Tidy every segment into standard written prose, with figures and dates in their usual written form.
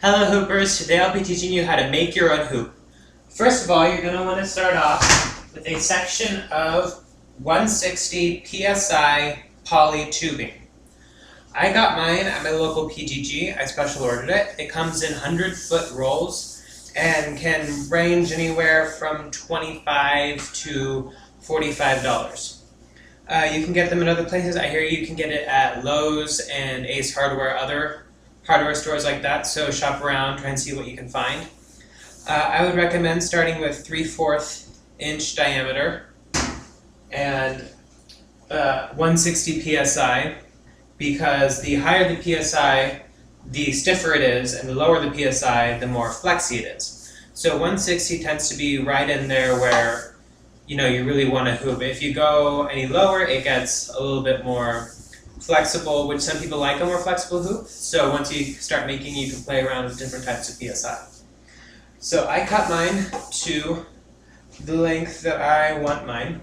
Hello Hoopers, today I'll be teaching you how to make your own hoop. First of all, you're going to want to start off with a section of 160 PSI poly tubing. I got mine at my local PGG, I special ordered it. It comes in 100-foot rolls and can range anywhere from $25 to $45. You can get them in other places. I hear you can get it at Lowe's and Ace Hardware, other hardware stores like that, so shop around, try and see what you can find. I would recommend starting with 3/4 inch diameter and 160 PSI, because the higher the PSI, the stiffer it is, and the lower the PSI, the more flexy it is. So 160 tends to be right in there where you really want to hoop. If you go any lower, it gets a little bit more flexible, which some people like a more flexible hoop. So once you start making, you can play around with different types of PSI. So I cut mine to the length that I want mine.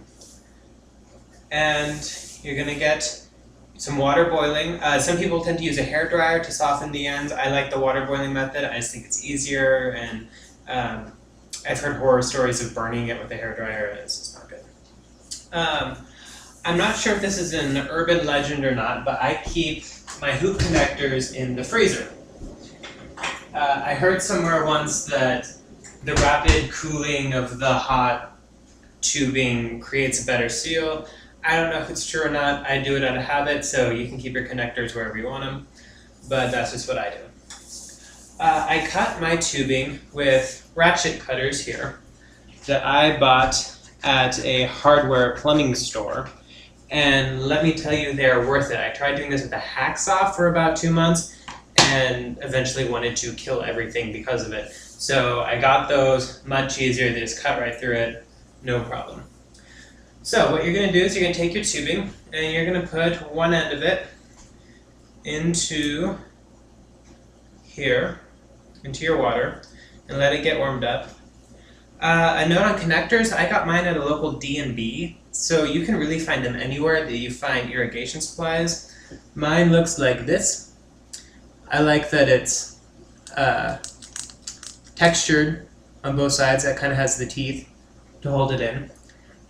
And you're going to get some water boiling. Some people tend to use a hairdryer to soften the ends. I like the water boiling method. I just think it's easier, and I've heard horror stories of burning it with a hairdryer. It's just not good. I'm not sure if this is an urban legend or not, but I keep my hoop connectors in the freezer. I heard somewhere once that the rapid cooling of the hot tubing creates a better seal. I don't know if it's true or not. I do it out of habit, so you can keep your connectors wherever you want them, but that's just what I do. I cut my tubing with ratchet cutters here that I bought at a hardware plumbing store. And let me tell you, they're worth it. I tried doing this with a hacksaw for about 2 months and eventually wanted to kill everything because of it. So I got those, much easier. They just cut right through it, no problem. So what you're going to do is you're going to take your tubing and you're going to put one end of it into here, into your water, and let it get warmed up. A note on connectors, I got mine at a local D&B, so you can really find them anywhere that you find irrigation supplies. Mine looks like this. I like that it's textured on both sides. That kind of has the teeth to hold it in.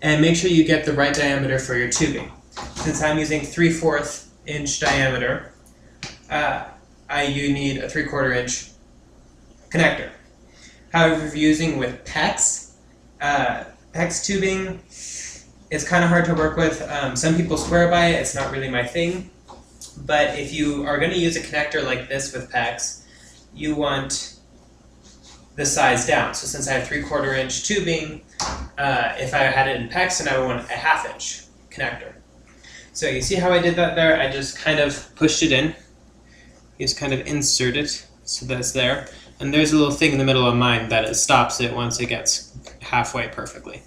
And make sure you get the right diameter for your tubing. Since I'm using 3/4 inch diameter, you need a 3/4 inch connector. However, if you're using with PEX, PEX tubing is kind of hard to work with. Some people swear by it. It's not really my thing. But if you are going to use a connector like this with PEX, you want the size down. So since I have 3/4 inch tubing, if I had it in PEX, then I would want a 1/2 inch connector. So you see how I did that there? I just kind of pushed it in. You just kind of insert it so that it's there. And there's a little thing in the middle of mine that it stops it once it gets halfway perfectly.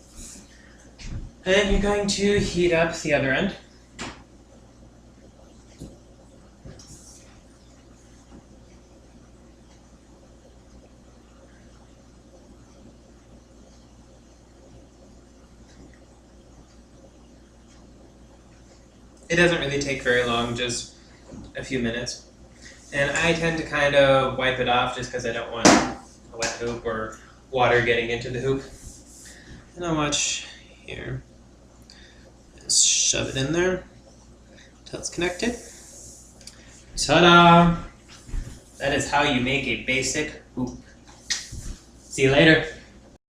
And then you're going to heat up the other end. It doesn't really take very long, just a few minutes. And I tend to kind of wipe it off just because I don't want a wet hoop or water getting into the hoop. And I'll watch here. Just shove it in there until it's connected. Ta-da! That is how you make a basic hoop. See you later.